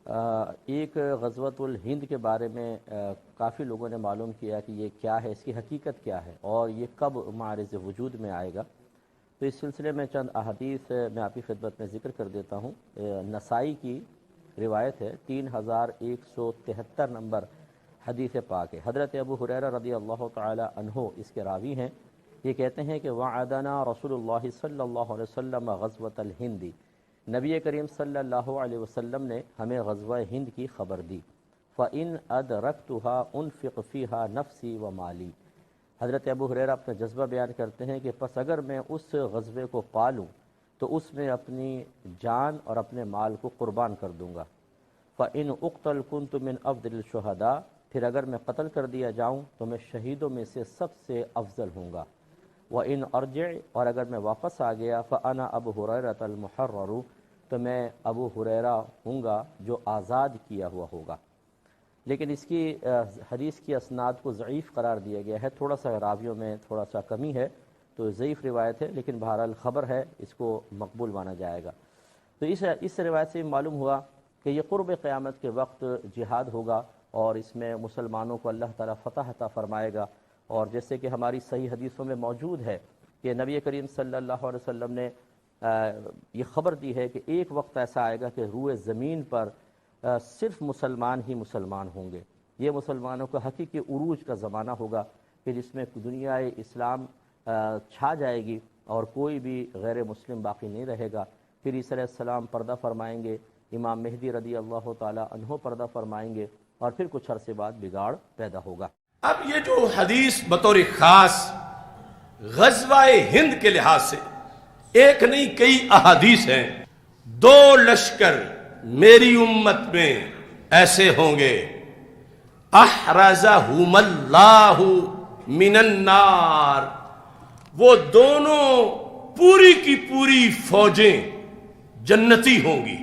ایک غزوۃ الہند کے بارے میں کافی لوگوں نے معلوم کیا کہ یہ کیا ہے، اس کی حقیقت کیا ہے اور یہ کب معرض وجود میں آئے گا۔ تو اس سلسلے میں چند احادیث میں آپ کی خدمت میں ذکر کر دیتا ہوں۔ نسائی کی روایت ہے، 3173 نمبر حدیث پاک ہے۔ حضرت ابو ہریرہ رضی اللہ تعالی عنہ اس کے راوی ہیں۔ یہ کہتے ہیں کہ وعدنا رسول اللہ صلی اللہ علیہ وسلم غزوۃ الہند، نبی کریم صلی اللہ علیہ وسلم نے ہمیں غزوہ ہند کی خبر دی۔ فَإِنْ أَدْرَكْتُهَا أُنْفِقْ فِيهَا نَفْسِي وَمَالِي۔ حضرت ابو ہریرہ اپنا جذبہ بیان کرتے ہیں کہ پس اگر میں اس غزوے کو پالوں تو اس میں اپنی جان اور اپنے مال کو قربان کر دوں گا۔ فَإِنْ أُقْتَلْ كُنْتُ مِنْ أَفْضَلِ الشُّهَدَاءِ، پھر اگر میں قتل کر دیا جاؤں تو میں شہیدوں میں سے سب سے افضل ہوں گا۔ وَإِنْ أَرْجِعْ، اور اگر میں واپس آ گیا، فَأَنَا أَبُو هُرَيْرَةَ الْمُحَرَّرُ، تو میں ابو ہریرہ ہوں گا جو آزاد کیا ہوا ہوگا۔ لیکن اس کی حدیث کی اسناد کو ضعیف قرار دیا گیا ہے، تھوڑا سا راویوں میں تھوڑا سا کمی ہے، تو ضعیف روایت ہے، لیکن بہرحال خبر ہے، اس کو مقبول مانا جائے گا۔ تو اس روایت سے معلوم ہوا کہ یہ قرب قیامت کے وقت جہاد ہوگا اور اس میں مسلمانوں کو اللہ تعالیٰ فتح عطا فرمائے گا۔ اور جیسے کہ ہماری صحیح حدیثوں میں موجود ہے کہ نبی کریم صلی اللہ علیہ وسلم نے یہ خبر دی ہے کہ ایک وقت ایسا آئے گا کہ روئے زمین پر صرف مسلمان ہی مسلمان ہوں گے۔ یہ مسلمانوں کا حقیقی عروج کا زمانہ ہوگا کہ جس میں دنیا اسلام چھا جائے گی اور کوئی بھی غیر مسلم باقی نہیں رہے گا۔ پھر عیسیٰ علیہ السلام پردہ فرمائیں گے، امام مہدی رضی اللہ تعالی عنہ پردہ فرمائیں گے، اور پھر کچھ عرصے بعد بگاڑ پیدا ہوگا۔ اب یہ جو حدیث بطور خاص غزوہ ہند کے لحاظ سے ایک نہیں کئی احادیث ہیں۔ 2 لشکر میری امت میں ایسے ہوں گے، احرزہم اللہ من النار، وہ دونوں پوری کی پوری فوجیں جنتی ہوں گی،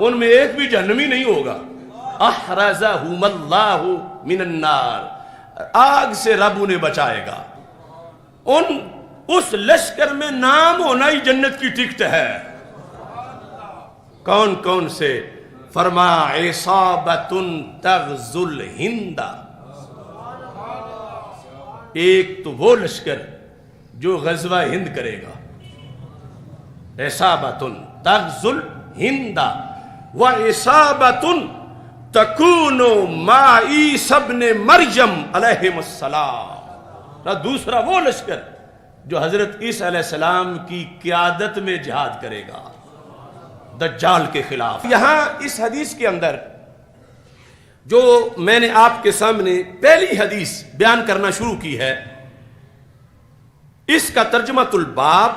ان میں ایک بھی جہنمی نہیں ہوگا۔ احرزہم اللہ من النار، آگ سے رب انہیں بچائے گا۔ اس لشکر میں نام ہونا ہی جنت کی ٹکٹ ہے۔ کون کون سے؟ فرما عصابۃ تغزو الہند، ایک تو وہ لشکر جو غزوہ ہند کرے گا، عصابۃ تغزو الہند وعصابۃ تکون مع عیسی ابن مریم علیہ السلام، دوسرا وہ لشکر جو حضرت عیسیٰ علیہ السلام کی قیادت میں جہاد کرے گا دجال کے خلاف۔ یہاں اس حدیث کے اندر جو میں نے آپ کے سامنے پہلی حدیث بیان کرنا شروع کی ہے، اس کا ترجمۃ الباب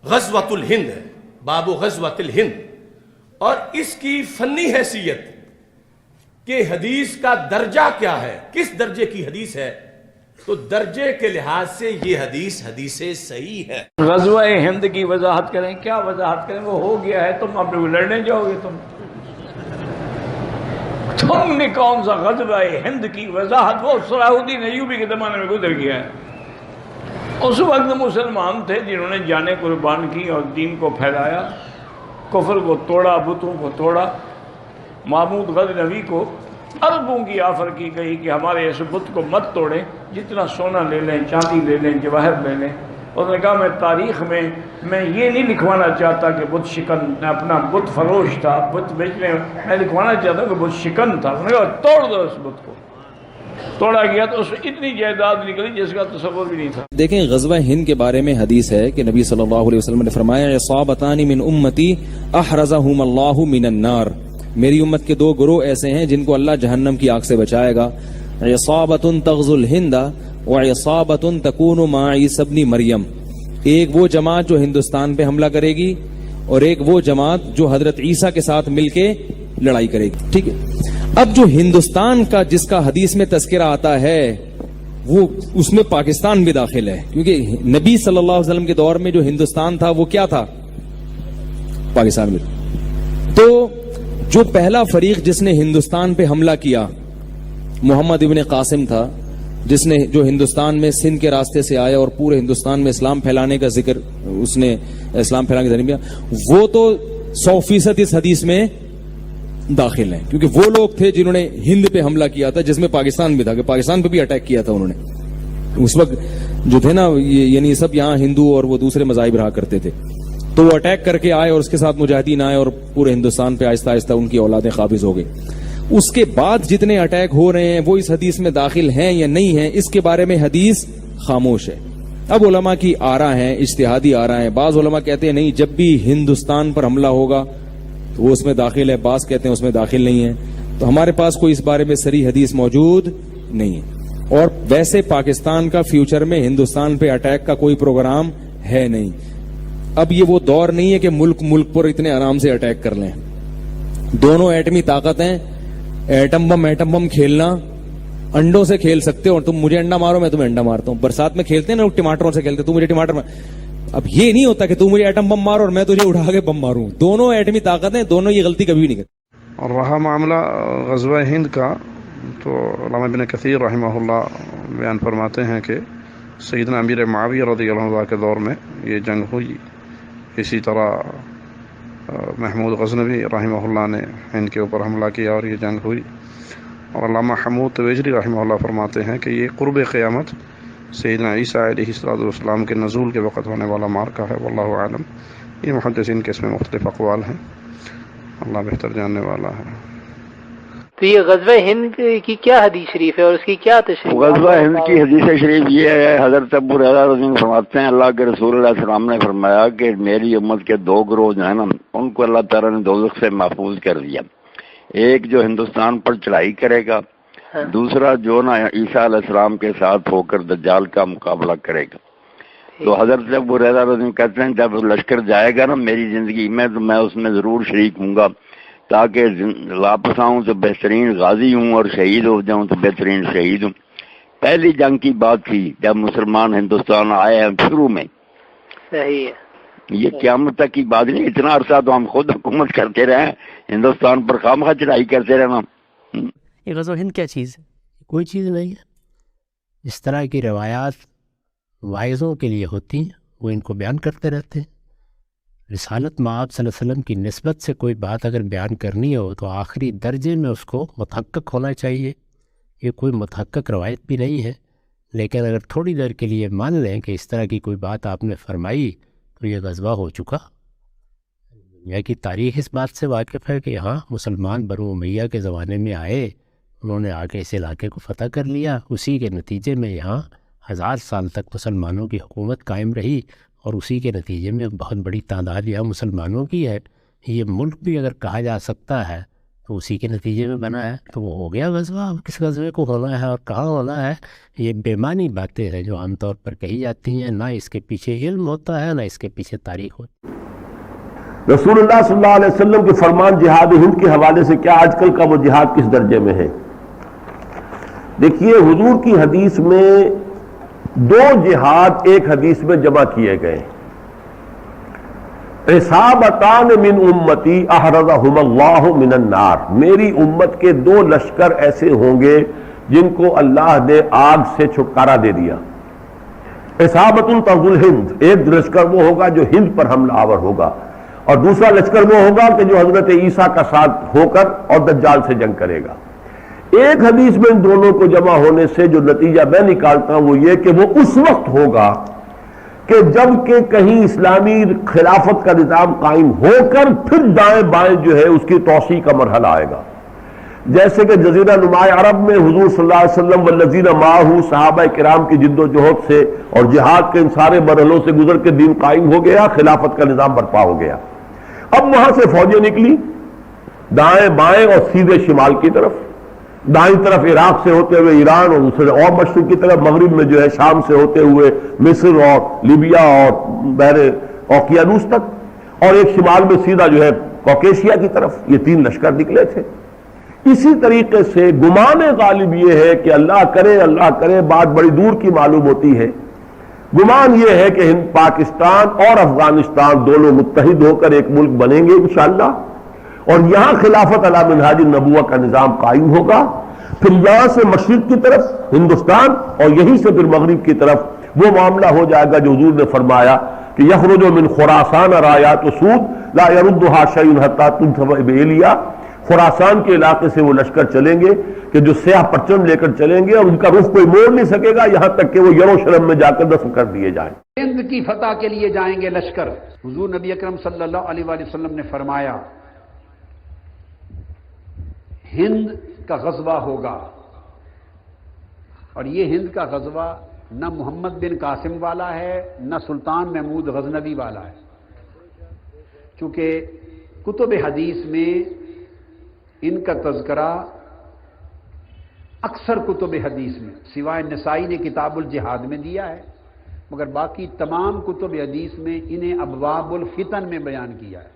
غزوۃ الہند ہے، باب غزوۃ الہند، اور اس کی فنی حیثیت کہ حدیث کا درجہ کیا ہے، کس درجے کی حدیث ہے، تو درجے کے لحاظ سے یہ حدیث صحیح ہے۔ غزوہ ہند کی وضاحت کریں، کیا وضاحت کریں؟ وہ ہو گیا ہے، تم اب لڑنے جاؤ گے، تم نے کون سا غزوہ ہند کی وضاحت؟ وہ صلاح الدین ایوبی کے زمانے میں گزر گیا ہے۔ اس وقت مسلمان تھے جنہوں نے جانیں قربان کی اور دین کو پھیلایا، کفر کو توڑا، بتوں کو توڑا۔ محمود غزنوی کو اربوں کی آفر کی گئی کہ ہمارے اس بت کو مت توڑیں، جتنا سونا لے لیں، چاندی لے لیں، جواہر لے لیں۔ انہوں نے کہا میں تاریخ میں یہ نہیں لکھوانا چاہتا کہ بت شکن، اپنا بت فروش تھا، بت بیچنے، میں لکھوانا چاہتا ہوں کہ بت شکن تھا۔ انہوں نے کہا توڑ دو اس بت کو۔ توڑا گیا تو اس میں اتنی جائیداد نکلی جس کا تصور بھی نہیں تھا۔ دیکھیں غزوہ ہند کے بارے میں حدیث ہے کہ نبی صلی اللہ علیہ وسلم نے فرمایا عصابتان من امتی احرزہم اللہ من النار، میری امت کے 2 گروہ ایسے ہیں جن کو اللہ جہنم کی آگ سے بچائے گا، عصابۃ تغزو الہند وعصابۃ تکون مع عیسی ابن مریم، ایک وہ جماعت جو ہندوستان پہ حملہ کرے گی اور ایک وہ جماعت جو حضرت عیسیٰ کے ساتھ مل کے لڑائی کرے گی۔ ٹھیک ہے، اب جو ہندوستان کا جس کا حدیث میں تذکرہ آتا ہے وہ اس میں پاکستان بھی داخل ہے، کیونکہ نبی صلی اللہ علیہ وسلم کے دور میں جو ہندوستان تھا وہ کیا تھا؟ پاکستان میں۔ تو جو پہلا فریق جس نے ہندوستان پہ حملہ کیا محمد ابن قاسم تھا، جس نے جو ہندوستان میں سندھ کے راستے سے آیا اور پورے ہندوستان میں اسلام پھیلانے کا ذکر، اس نے اسلام پھیلانے کا ذریعہ، وہ تو 100% اس حدیث میں داخل ہیں، کیونکہ وہ لوگ تھے جنہوں نے ہند پہ حملہ کیا تھا، جس میں پاکستان بھی تھا، کہ پاکستان پہ بھی اٹیک کیا تھا انہوں نے اس وقت جو تھے نا، یعنی سب یہاں ہندو اور وہ دوسرے مذاہب رہا کرتے تھے، تو وہ اٹیک کر کے آئے اور اس کے ساتھ مجاہدین آئے اور پورے ہندوستان پہ آہستہ آہستہ ان کی اولادیں قابض ہو گئی. اس کے بعد جتنے اٹیک ہو رہے ہیں وہ اس حدیث میں داخل ہیں یا نہیں ہیں، اس کے بارے میں حدیث خاموش ہے. اب علماء کی آراء ہیں، اجتہادی آراء ہیں. بعض علماء کہتے ہیں نہیں، جب بھی ہندوستان پر حملہ ہوگا تو وہ اس میں داخل ہے، بعض کہتے ہیں اس میں داخل نہیں ہے. تو ہمارے پاس کوئی اس بارے میں صریح حدیث موجود نہیں ہے. اور ویسے پاکستان کا فیوچر میں ہندوستان پہ اٹیک کا کوئی پروگرام ہے نہیں. اب یہ وہ دور نہیں ہے کہ ملک پر اتنے آرام سے اٹیک کر لیں. دونوں ایٹمی طاقت ہیں، ایٹم بم کھیلنا، انڈوں سے کھیل سکتے ہو، تم مجھے انڈا مارو میں تمہیں انڈا مارتا ہوں. برسات میں کھیلتے ہیں نا، ٹماٹروں سے کھیلتے، تم مجھے ٹماٹر مار. اب یہ نہیں ہوتا کہ تم مجھے ایٹم بم مارو اور میں تجھے اٹھا کے بم ماروں. دونوں ایٹمی طاقت ہیں، دونوں یہ غلطی کبھی نہیں کرتے. اور رہا معاملہ غزوہ ہند کا، تو علامہ ابن کثیر رحمہ اللہ بیان فرماتے ہیں کہ سیدنا امیر معاویہ رضی اللہ عنہ کے دور میں یہ جنگ ہوئی. اسی طرح محمود غزنوی رحمہ اللہ نے ہند کے اوپر حملہ کیا اور یہ جنگ ہوئی. اور علامہ حمود تویجری رحمہ اللہ فرماتے ہیں کہ یہ قرب قیامت سیدنا عیسیٰ علیہ السلام کے نزول کے وقت ہونے والا مارکہ ہے. واللہ عالم. یہ محدثین کے اس میں مختلف اقوال ہیں، اللہ بہتر جاننے والا ہے. تو یہ غزوہ ہند کی کیا حدیث شریف ہے اور اس کی کیا تشریح؟ غزوہ ہند کی حدیث شریف یہ ہے، حضرت ابو ہریرہ رضی اللہ عنہ فرماتے ہیں اللہ کے رسول علیہ السلام نے فرمایا کہ میری امت کے دو گروہ جو ہیں نا، ان کو اللہ تعالیٰ نے دوزخ سے محفوظ کر دیا. ایک جو ہندوستان پر چڑھائی کرے گا، دوسرا جو نا عیسیٰ علیہ السلام کے ساتھ ہو کر دجال کا مقابلہ کرے گا. تو حضرت ابو ہریرہ رضی اللہ عنہ کہتے ہیں جب لشکر جائے گا نا میری زندگی میں، تو میں اس میں ضرور شریک ہوں گا، تاکہ واپس آؤں تو بہترین غازی ہوں اور شہید ہو جاؤں تو بہترین شہید ہوں. پہلی جنگ کی بات تھی جب مسلمان ہندوستان آئے ہیں شروع میں. صحیح ہے. یہ قیامت تک کی بات نہیں. اتنا عرصہ تو ہم خود حکومت کرتے رہے، ہندوستان پر خواہ چڑھائی کرتے رہنا. یہ غزوہ ہند کیا چیز ہے؟ کوئی چیز نہیں ہے. اس طرح کی روایات واعظوں کے لیے ہوتی ہیں، وہ ان کو بیان کرتے رہتے ہیں. رسالت مآب صلی اللہ علیہ وسلم کی نسبت سے کوئی بات اگر بیان کرنی ہو تو آخری درجے میں اس کو متحقق ہونا چاہیے. یہ کوئی متحقق روایت بھی نہیں ہے، لیکن اگر تھوڑی دیر کے لیے مان لیں کہ اس طرح کی کوئی بات آپ نے فرمائی تو یہ غزوہ ہو چکا. دنیا کی تاریخ اس بات سے واقف ہے کہ یہاں مسلمان بنو امیہ کے زمانے میں آئے، انہوں نے آ کے اس علاقے کو فتح کر لیا. اسی کے نتیجے میں یہاں 1000 سال تک مسلمانوں کی حکومت قائم رہی، اور اسی کے نتیجے میں بہت بڑی تعداد یہاں مسلمانوں کی ہے. یہ ملک بھی اگر کہا جا سکتا ہے تو اسی کے نتیجے میں بنا ہے. تو وہ ہو گیا غزوہ. اب کس غزوے کو ہونا ہے اور کہاں ہونا ہے، یہ بے معنی باتیں ہیں جو عام طور پر کہی جاتی ہیں. نہ اس کے پیچھے علم ہوتا ہے، نہ اس کے پیچھے تاریخ ہوتی ہے. رسول اللہ صلی اللہ علیہ وسلم کے فرمان جہاد ہند کے حوالے سے کیا آج کل کا وہ جہاد کس درجے میں ہے؟ دیکھیے، حضور کی حدیث میں 2 جہاد ایک حدیث میں جمع کیے گئے. عصابتان من امتی احرزہم اللہ من النار. میری امت کے 2 لشکر ایسے ہوں گے جن کو اللہ نے آگ سے چھٹکارا دے دیا. عصابت تغزو الہند، ایک لشکر وہ ہوگا جو ہند پر حملہ آور ہوگا، اور دوسرا لشکر وہ ہوگا کہ جو حضرت عیسیٰ کا ساتھ ہو کر اور دجال سے جنگ کرے گا. ایک حدیث میں ان دونوں کو جمع ہونے سے جو نتیجہ میں نکالتا ہوں وہ یہ کہ وہ اس وقت ہوگا کہ جب کہ کہیں اسلامی خلافت کا نظام قائم ہو کر پھر دائیں بائیں جو ہے اس کی توسیع کا مرحلہ آئے گا. جیسے کہ جزیرہ نماء عرب میں حضور صلی اللہ علیہ وسلم والذین معہ صحابہ کرام کی جد و جہد سے اور جہاد کے ان سارے مرحلوں سے گزر کے دین قائم ہو گیا، خلافت کا نظام برپا ہو گیا. اب وہاں سے فوجیں نکلی دائیں بائیں اور سیدھے شمال کی طرف. دائیں طرف عراق سے ہوتے ہوئے ایران، اور دوسرے اور مشرق کی طرف مغرب میں جو ہے شام سے ہوتے ہوئے مصر اور لیبیا اور بحر اوقیانوس تک، اور ایک شمال میں سیدھا جو ہے کوکیشیا کی طرف. یہ 3 لشکر نکلے تھے. اسی طریقے سے گمان غالب یہ ہے کہ اللہ کرے بات بڑی دور کی معلوم ہوتی ہے. گمان یہ ہے کہ پاکستان اور افغانستان دونوں متحد ہو کر ایک ملک بنیں گے انشاءاللہ، اور یہاں خلافت علی منہاج النبوہ کا نظام قائم ہوگا. پھر یہاں سے مشرق کی طرف ہندوستان اور یہیں سے پھر مغرب کی طرف وہ معاملہ ہو جائے گا جو حضور نے فرمایا کہ یخرج من خراسان رایات سود، لا یردھا شیء حتی تذهب الیہ، خراسان کے علاقے سے وہ لشکر چلیں گے کہ جو سیاہ پرچم لے کر چلیں گے اور ان کا رخ کوئی موڑ نہیں سکے گا یہاں تک کہ وہ یروشلم میں جا کر دفن کر دیے جائیں۔ ہند کی فتح کے لیے جائیں گے لشکر۔ حضور نبی اکرم صلی اللہ علیہ وآلہ وسلم نے فرمایا ہند کا غزوہ ہوگا، اور یہ ہند کا غزوہ نہ محمد بن قاسم والا ہے نہ سلطان محمود غزنوی والا ہے، چونکہ کتب حدیث میں ان کا تذکرہ اکثر کتب حدیث میں سوائے نسائی نے کتاب الجہاد میں دیا ہے، مگر باقی تمام کتب حدیث میں انہیں ابواب الفتن میں بیان کیا ہے،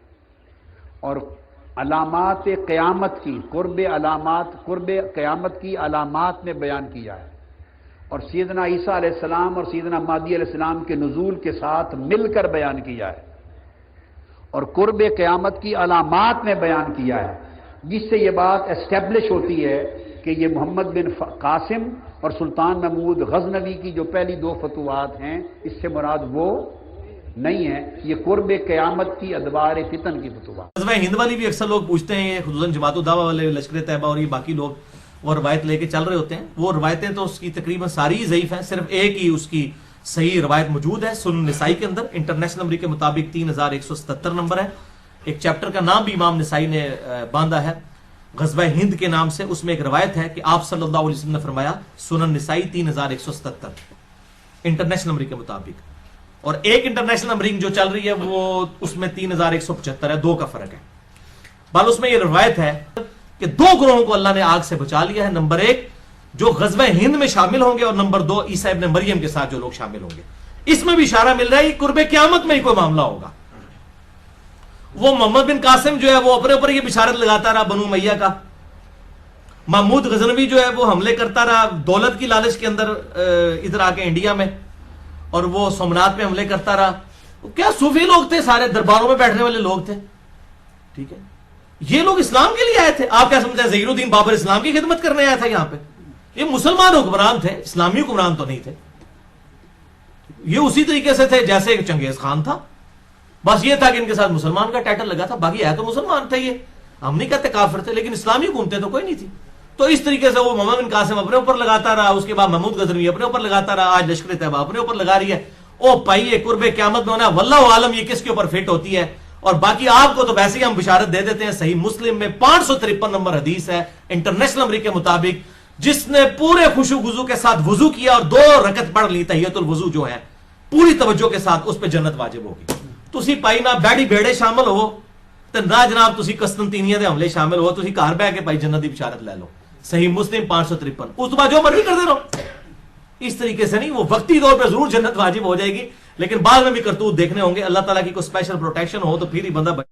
اور علامات قیامت کی قرب قیامت کی علامات میں بیان کیا ہے، اور سیدنا عیسیٰ علیہ السلام اور سیدنا مہدی علیہ السلام کے نزول کے ساتھ مل کر بیان کیا ہے، اور قرب قیامت کی علامات میں بیان کیا ہے، جس سے یہ بات اسٹیبلش ہوتی ہے کہ یہ محمد بن قاسم اور سلطان محمود غزنوی کی جو پہلی دو فتوحات ہیں اس سے مراد وہ نہیں ہے، یہ قرب قیامت کی ادوار فتن کی فتوحات۔ غزوہ ہند والی بھی اکثر لوگ پوچھتے ہیں، خصوصاً جماعت الدعوہ والے، لشکر طیبہ اور یہ باقی لوگ وہ روایت لے کے چل رہے ہوتے ہیں، وہ روایتیں تو اس کی تقریباً ساری ضعیف ہیں، صرف ایک ہی اس کی صحیح روایت موجود ہے سنن نسائی کے اندر، انٹرنیشنل نمبر کے مطابق 3177 نمبر ہے، ایک چیپٹر کا نام بھی امام نسائی نے باندھا ہے غزوہ ہند کے نام سے، اس میں ایک روایت ہے کہ آپ صلی اللہ علیہ وسلم نے فرمایا، سنن نسائی 3177 انٹرنیشنل نمبر کے مطابق، اور ایک انٹرنیشنل نمبرنگ جو چل رہی ہے وہ اس میں 3175 ہے، دو کا فرق ہے۔ بل اس میں یہ روایت ہے کہ دو گروہوں کو اللہ نے آگ سے بچا لیا ہے، نمبر ایک جو غزوہ ہند میں شامل ہوں گے، اور نمبر دو عیسیٰ ابن مریم کے ساتھ جو لوگ شامل ہوں گے۔ اس میں بھی اشارہ مل رہا ہے کہ قرب قیامت میں ہی کوئی معاملہ ہوگا۔ وہ محمد بن قاسم جو ہے وہ اپنے اوپر یہ بشارت لگاتا رہا بنو امیہ کا، محمود غزنوی جو ہے وہ حملے کرتا رہا دولت کی لالچ کے اندر ادھر آ کے انڈیا میں، اور وہ سومنات میں حملے کرتا رہا۔ کیا صوفی لوگ تھے، سارے درباروں میں بیٹھنے والے لوگ تھے، ٹھیک ہے، یہ لوگ اسلام کے لیے آئے تھے۔ آپ کیا سمجھتے ہیں ظہیر الدین بابر اسلام کی خدمت کرنے آیا تھا یہاں پہ؟ یہ مسلمان حکمران تھے، اسلامی حکمران تو نہیں تھے۔ یہ اسی طریقے سے تھے جیسے چنگیز خان تھا، بس یہ تھا کہ ان کے ساتھ مسلمان کا ٹائٹل لگا تھا، باقی ہے تو مسلمان تھے، یہ ہم نہیں کہتے کافر تھے، لیکن اسلامی حکومتیں تو کوئی نہیں تھی۔ تو اس طریقے سے وہ محمد بن قاسم اپنے اوپر لگاتا رہا، اس کے بعد محمود غزنوی اپنے اوپر لگاتا رہا، آج لشکر طیبہ اپنے اوپر لگا رہی ہے۔ او پائیے قرب قیامت میں ہونا، واللہ عالم یہ کس کے اوپر فٹ ہوتی ہے۔ اور باقی آپ کو تو ویسے ہی ہم بشارت دے دیتے ہیں، صحیح مسلم میں 553 نمبر حدیث ہے انٹرنیشنل نمبر کے مطابق، جس نے پورے خشوع وضو کے ساتھ وضو کیا اور 2 رکعت پڑھ لی تحیۃ الوضو جو ہے پوری توجہ کے ساتھ، اس پہ جنت واجب ہوگی۔ تسی پائی نہ بیڑی بیڑے شامل ہو تے نہ جناب تسی قسطنطینیہ دے حملے شامل ہو، تسی گھر بیٹھ کے پائی جنت دی بشارت لے لو۔ صحیح مسلم 553، اس تو بعد جو مرضی کرتے رہو۔ اس طریقے سے نہیں، وہ وقتی طور پہ ضرور جنت واجب ہو جائے گی، لیکن بعد میں بھی کرتوت دیکھنے ہوں گے۔ اللہ تعالیٰ کی کوئی اسپیشل پروٹیکشن ہو تو پھر ہی بندہ